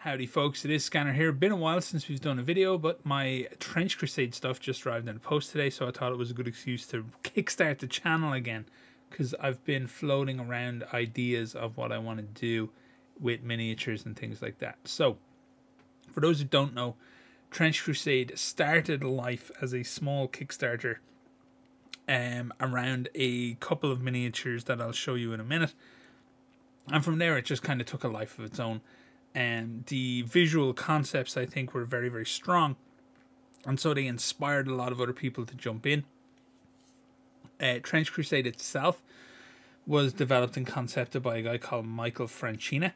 Howdy folks, it is Scanner here. Been a while since we've done a video, but my Trench Crusade stuff just arrived in the post today, so I thought it was a good excuse to kickstart the channel again, because I've been floating around ideas of what I want to do with miniatures and things like that. So, for those who don't know, Trench Crusade started life as a small Kickstarter around a couple of miniatures that I'll show you in a minute, and from there it just kind of took a life of its own. And the visual concepts, I think, were very, very strong. And so they inspired a lot of other people to jump in. Trench Crusade itself was developed and concepted by a guy called Michael Francina.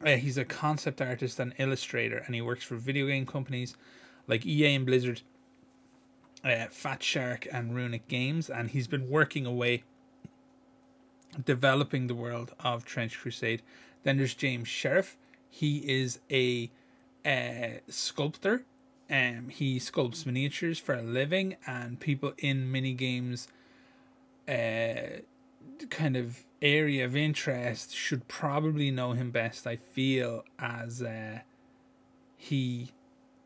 He's a concept artist and illustrator, and he works for video game companies like EA and Blizzard, Fat Shark and Runic Games. And he's been working away developing the world of Trench Crusade. Then there's James Sheriff. He is a sculptor. He sculpts miniatures for a living, and people in minigames kind of area of interest should probably know him best, I feel, as he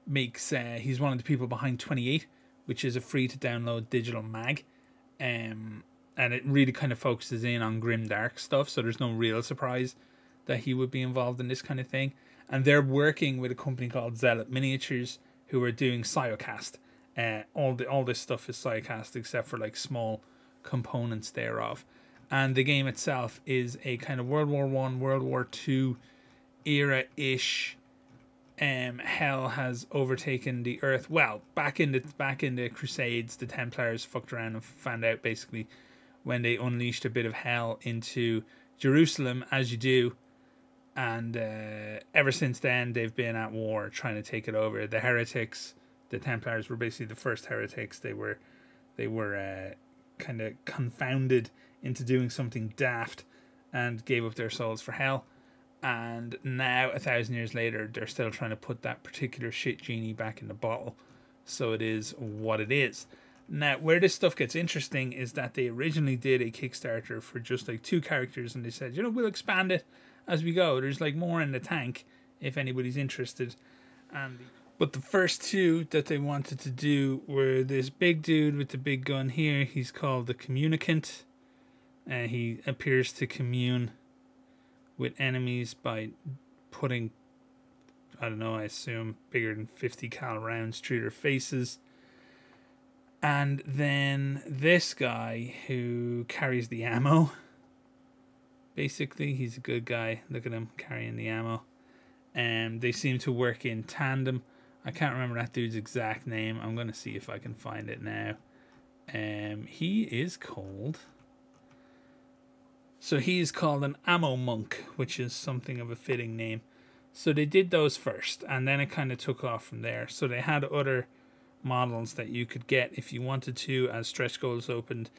makes he's one of the people behind 28, which is a free to download digital mag, and it really kind of focuses in on grim dark stuff, so there's no real surprise that he would be involved in this kind of thing. And they're working with a company called Zealot Miniatures, who are doing Siocast. All this stuff is Siocast, except for like small components thereof. And the game itself is a kind of World War I, World War II era-ish. Hell has overtaken the Earth. Well, back in the Crusades, the Templars fucked around and found out basically when they unleashed a bit of hell into Jerusalem, as you do. And ever since then, they've been at war trying to take it over. The heretics, the Templars, were basically the first heretics. They were kind of confounded into doing something daft and gave up their souls for hell. And now, 1,000 years later, they're still trying to put that particular shit genie back in the bottle. So it is what it is. Now, where this stuff gets interesting is that they originally did a Kickstarter for just like 2 characters, and they said, you know, we'll expand it as we go. There's like more in the tank if anybody's interested. But the first 2 that they wanted to do were this big dude with the big gun here. He's called the Communicant. He appears to commune with enemies by putting, I don't know, I assume bigger than 50 cal rounds through their faces. And then this guy who carries the ammo. Basically, he's a good guy. Look at him carrying the ammo. They seem to work in tandem. I can't remember that dude's exact name. I'm going to see if I can find it now. He is called... So he is called an ammo monk, which is something of a fitting name. So they did those first, and then it kind of took off from there. So they had other models that you could get if you wanted to as stretch goals opened.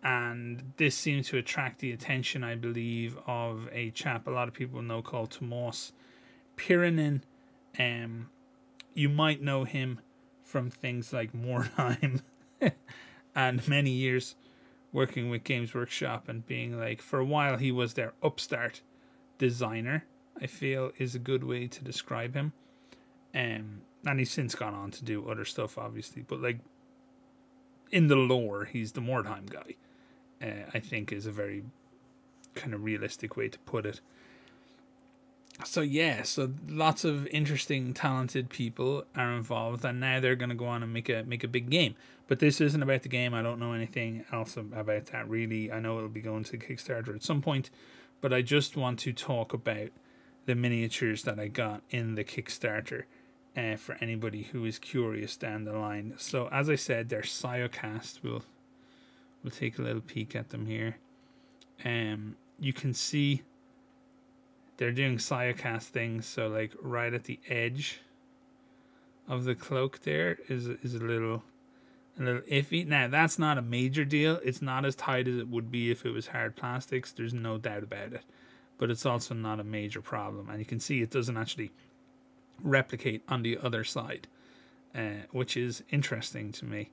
And this seemed to attract the attention, I believe, of a chap a lot of people know called Tomas Pirinen. You might know him from things like Mordheim and many years working with Games Workshop and being like, for a while he was their upstart designer, I feel is a good way to describe him. And he's since gone on to do other stuff, obviously, but like in the lore, he's the Mordheim guy. I think is a very kind of realistic way to put it. So yeah, so lots of interesting, talented people are involved, and now they're going to go on and make a big game. But this isn't about the game. I don't know anything else about that really. I know it'll be going to Kickstarter at some point, but I just want to talk about the miniatures that I got in the Kickstarter for anybody who is curious down the line. So as I said, they're Siocast. We'll take a little peek at them here. You can see they're doing Siocast things, so like right at the edge of the cloak there is a little iffy. Now that's not a major deal. It's not as tight as it would be if it was hard plastics. There's no doubt about it. But it's also not a major problem, and you can see it doesn't actually replicate on the other side, which is interesting to me.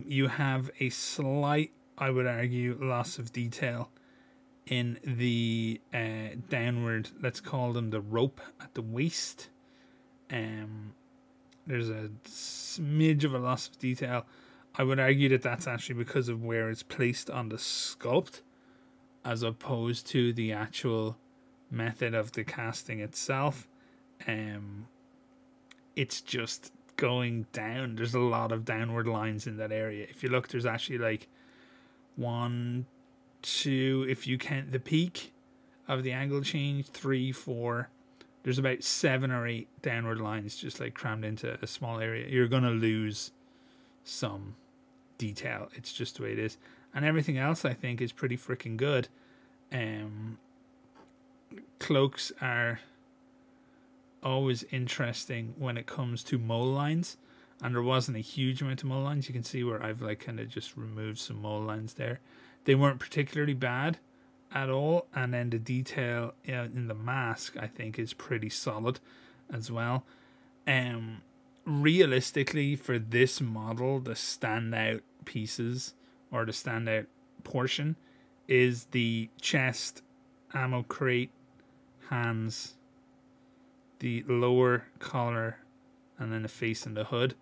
You have a slight, I would argue, loss of detail in the downward, let's call them the rope at the waist. There's a smidge of a loss of detail. I would argue that that's actually because of where it's placed on the sculpt, as opposed to the actual method of the casting itself. It's just going down. There's a lot of downward lines in that area. If you look, there's actually like 1, 2, if you count the peak of the angle change, 3, 4. There's about 7 or 8 downward lines just like crammed into a small area. You're gonna lose some detail. It's just the way it is. And everything else I think is pretty freaking good. Cloaks are always interesting when it comes to mole lines, and there wasn't a huge amount of mole lines. You can see where I've like kind of just removed some mole lines there. They weren't particularly bad at all, and then the detail in the mask I think is pretty solid as well. Realistically, for this model, the standout pieces or the standout portion is the chest, ammo crate, hands, the lower collar, and then the face and the hood.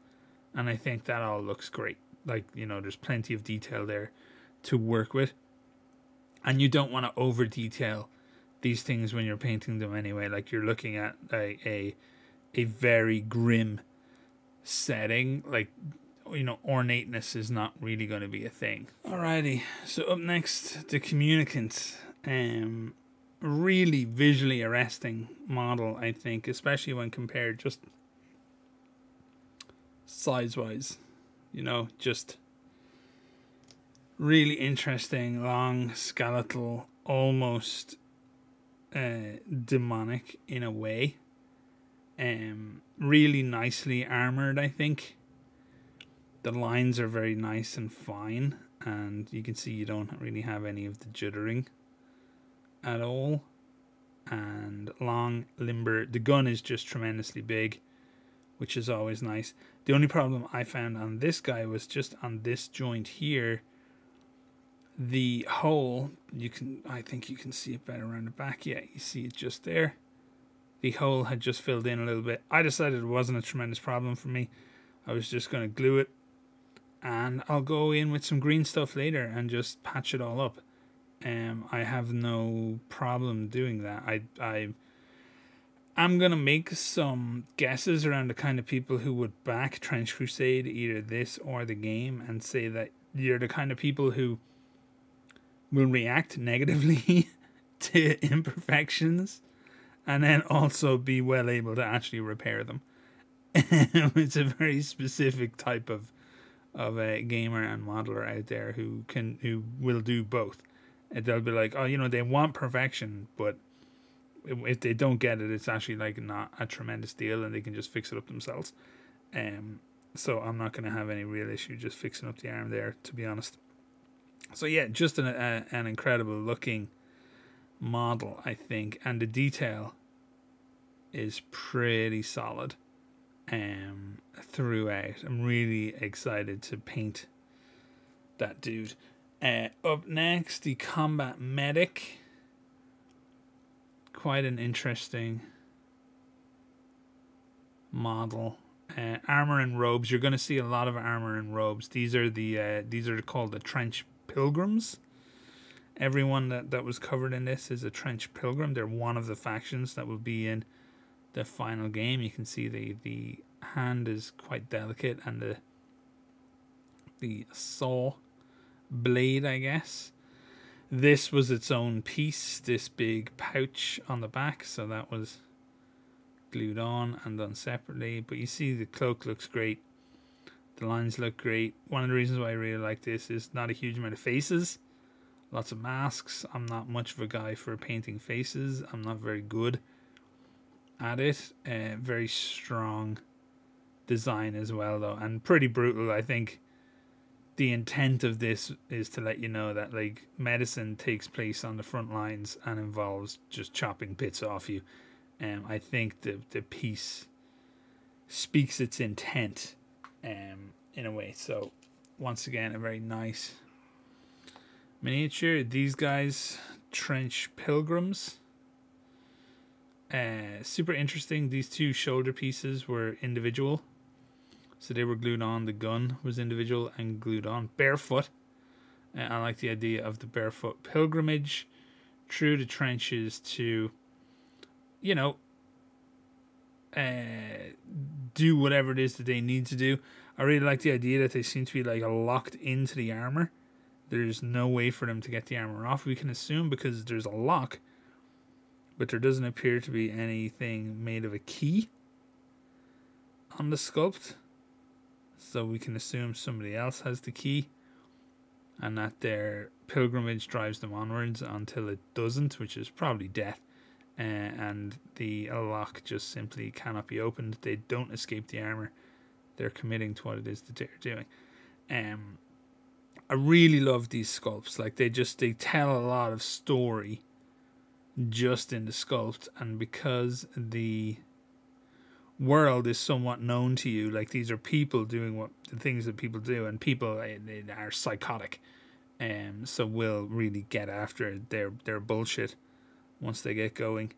And I think that all looks great. Like, you know, there's plenty of detail there to work with. And you don't want to over detail these things when you're painting them anyway. Like, you're looking at a very grim setting. Like, you know, ornateness is not really going to be a thing. Alrighty, so up next, the Communicant. Really visually arresting model, I think, especially when compared just size-wise. You know, just really interesting, long, skeletal, almost demonic in a way. Really nicely armored, I think. The lines are very nice and fine, and you can see you don't really have any of the jittering at all. And long, limber. The gun is just tremendously big, which is always nice. The only problem I found on this guy was just on this joint here. The hole, I think you can see it better around the back. Yeah, you see it just there. The hole had just filled in a little bit. I decided it wasn't a tremendous problem for me. I was just going to glue it, and I'll go in with some green stuff later and just patch it all up. I have no problem doing that. I'm going to make some guesses around the kind of people who would back Trench Crusade, either this or the game, and say that you're the kind of people who will react negatively to imperfections and then also be well able to actually repair them. It's a very specific type of a gamer and modeler out there who will do both. They'll be like, oh, you know, they want perfection, but if they don't get it, it's actually like not a tremendous deal, and they can just fix it up themselves. So I'm not going to have any real issue just fixing up the arm there, to be honest. So yeah, just an incredible looking model, I think, and the detail is pretty solid throughout. I'm really excited to paint that dude. Up next, the Combat Medic. Quite an interesting model. Armor and robes. You're going to see a lot of armor and robes. These are called the Trench Pilgrims. Everyone that was covered in this is a Trench Pilgrim. They're one of the factions that will be in the final game. You can see the hand is quite delicate, and the saw blade, I guess. This was its own piece, this big pouch on the back, so that was glued on and done separately. But you see the cloak looks great. The lines look great. One of the reasons why I really like this is not a huge amount of faces. Lots of masks. I'm not much of a guy for painting faces. I'm not very good at it. Very strong design as well, though, and pretty brutal. I think the intent of this is to let you know that, like, medicine takes place on the front lines and involves just chopping bits off you. I think the piece speaks its intent in a way. So once again, a very nice miniature. These guys Trench Pilgrims. Super interesting. These two shoulder pieces were individual, so they were glued on. The gun was individual and glued on. Barefoot. I like the idea of the barefoot pilgrimage through the trenches to, you know, do whatever it is that they need to do. I really like the idea that they seem to be like locked into the armor. There's no way for them to get the armor off, we can assume, because there's a lock, but there doesn't appear to be anything made of a key on the sculpt, so we can assume somebody else has the key and that their pilgrimage drives them onwards until it doesn't, which is probably death, and the lock just simply cannot be opened. They don't escape the armor. They're committing to what it is that they're doing. I really love these sculpts. Like, they tell a lot of story just in the sculpt, and because the world is somewhat known to you, like, these are people doing what the things that people do, and people they are psychotic, so will really get after their bullshit once they get going.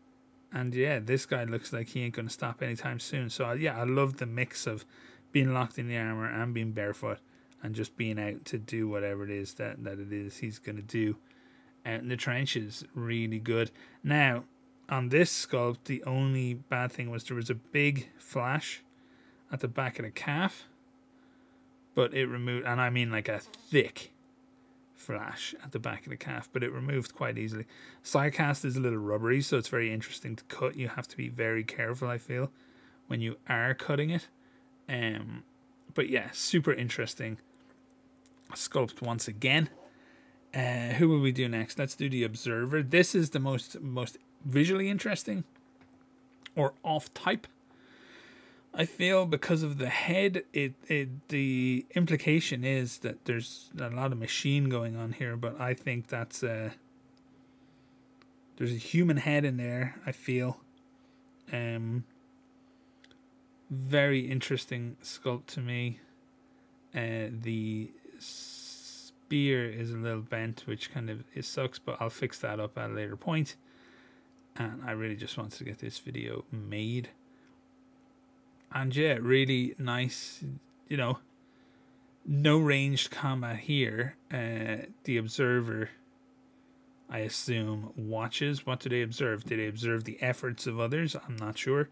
And yeah, this guy looks like he ain't gonna stop anytime soon. So yeah, I love the mix of being locked in the armor and being barefoot and just being out to do whatever it is that it is he's gonna do out in the trenches. Really good. Now, on this sculpt, the only bad thing was there was a big flash at the back of the calf, but it removed, and I mean like a thick flash at the back of the calf, but it removed quite easily. Side cast is a little rubbery, so it's very interesting to cut. You have to be very careful, I feel, when you are cutting it. But yeah, super interesting sculpt once again. Who will we do next? Let's do the Observer. This is the most visually interesting, or off type, I feel, because of the head. The implication is that there's a lot of machine going on here, but I think that's there's a human head in there, I feel. Very interesting sculpt to me. The spear is a little bent, which kind of sucks, but I'll fix that up at a later point. And I really just wanted to get this video made. And yeah, really nice, you know, no ranged combat here. The Observer, I assume, watches. What do they observe? Do they observe the efforts of others? I'm not sure.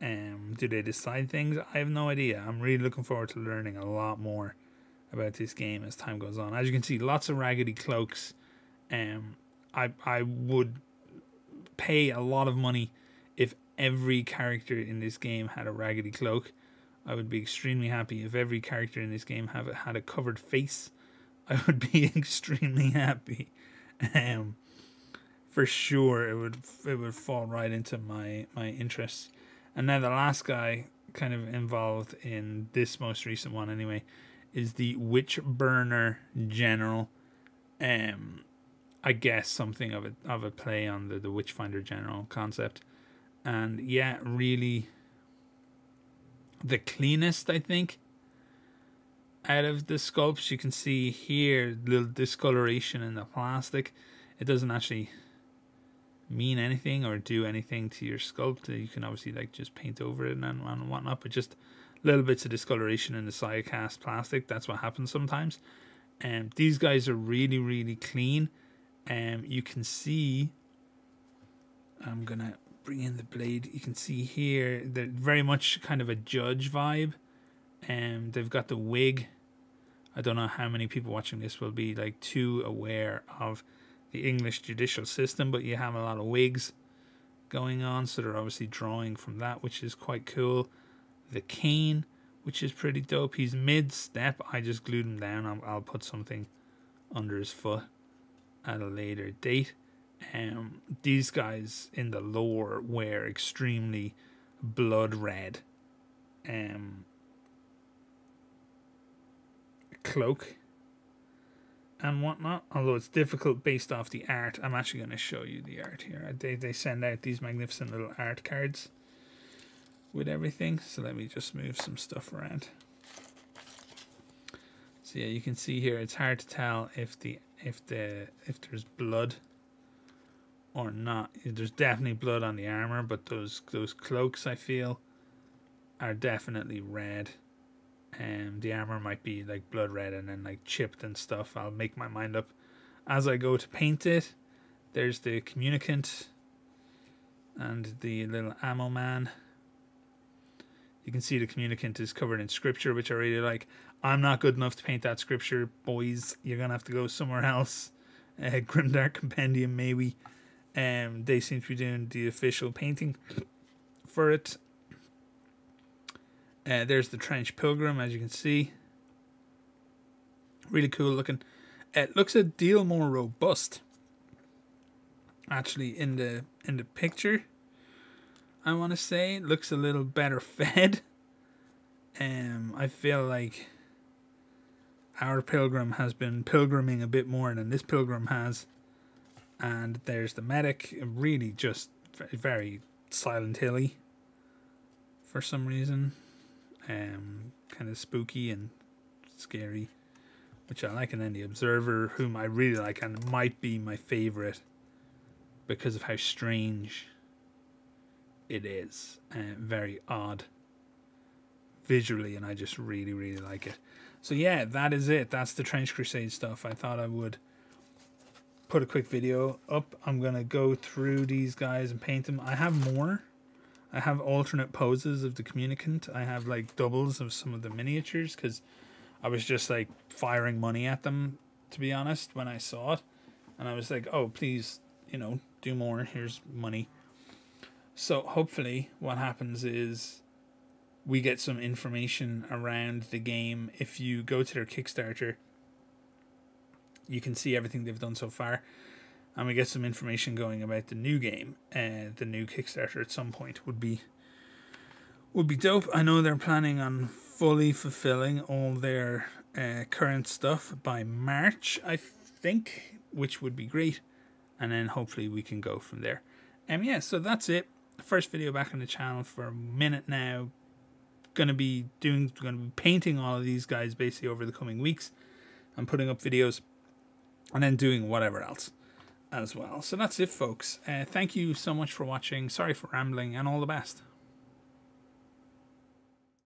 Do they decide things? I have no idea. I'm really looking forward to learning a lot more about this game as time goes on. As you can see, lots of raggedy cloaks. I would pay a lot of money if every character in this game had a raggedy cloak. I would be extremely happy if every character in this game had a covered face. I would be extremely happy. For sure, it would fall right into my interests. And now the last guy kind of involved in this most recent one anyway is the Witchburner General. I guess something of a play on the Witchfinder General concept. And yeah, really the cleanest, I think, out of the sculpts. You can see here little discoloration in the plastic. It doesn't actually mean anything or do anything to your sculpt. You can obviously like just paint over it and whatnot, but just little bits of discoloration in the side cast plastic. That's what happens sometimes. And these guys are really, really clean. You can see, I'm gonna bring in the blade. You can see here they're very much kind of a judge vibe. They've got the wig. I don't know how many people watching this will be like too aware of the English judicial system, but you have a lot of wigs going on, so they're obviously drawing from that, which is quite cool. The cane, which is pretty dope. He's mid-step. I just glued him down. I'll put something under his foot at a later date. These guys in the lore wear extremely blood red cloak and whatnot, although it's difficult based off the art. I'm actually going to show you the art here. They send out these magnificent little art cards with everything, so let me just move some stuff around. So yeah, you can see here it's hard to tell if there's blood or not. There's definitely blood on the armor, but those cloaks I feel are definitely red. The armor might be like blood red and then like chipped and stuff. I'll make my mind up as I go to paint it. There's the Communicant and the little ammo man. You can see the Communicant is covered in scripture, which I really like. I'm not good enough to paint that scripture, boys. You're gonna have to go somewhere else. Grimdark Compendium, maybe. They seem to be doing the official painting for it. There's the Trench Pilgrim, as you can see. Really cool looking. It looks a deal more robust, actually, in the picture. I want to say it looks a little better fed. I feel like our Pilgrim has been pilgriming a bit more than this Pilgrim has. And there's the medic, really just very, very Silent Hilly for some reason. Kind of spooky and scary, which I like. And then the Observer, whom I really like and might be my favorite because of how strange it is. Very odd visually, and I just really, really like it. So yeah, that is it. That's the Trench Crusade stuff. I thought I would put a quick video up. I'm gonna go through these guys and paint them. I have more. I have alternate poses of the Communicant. I have like doubles of some of the miniatures because I was just like firing money at them, to be honest, when I saw it. And I was like, oh, please, you know, do more. Here's money. So hopefully what happens is we get some information around the game. If you go to their Kickstarter, you can see everything they've done so far. And we get some information going about the new game. The new Kickstarter at some point would be dope. I know they're planning on fully fulfilling all their current stuff by March, I think, which would be great. And then hopefully we can go from there. Yeah, so that's it. First video back on the channel for a minute now. Gonna be painting all of these guys basically over the coming weeks and putting up videos and then doing whatever else as well. So that's it, folks. Thank you so much for watching. Sorry for rambling, and all the best.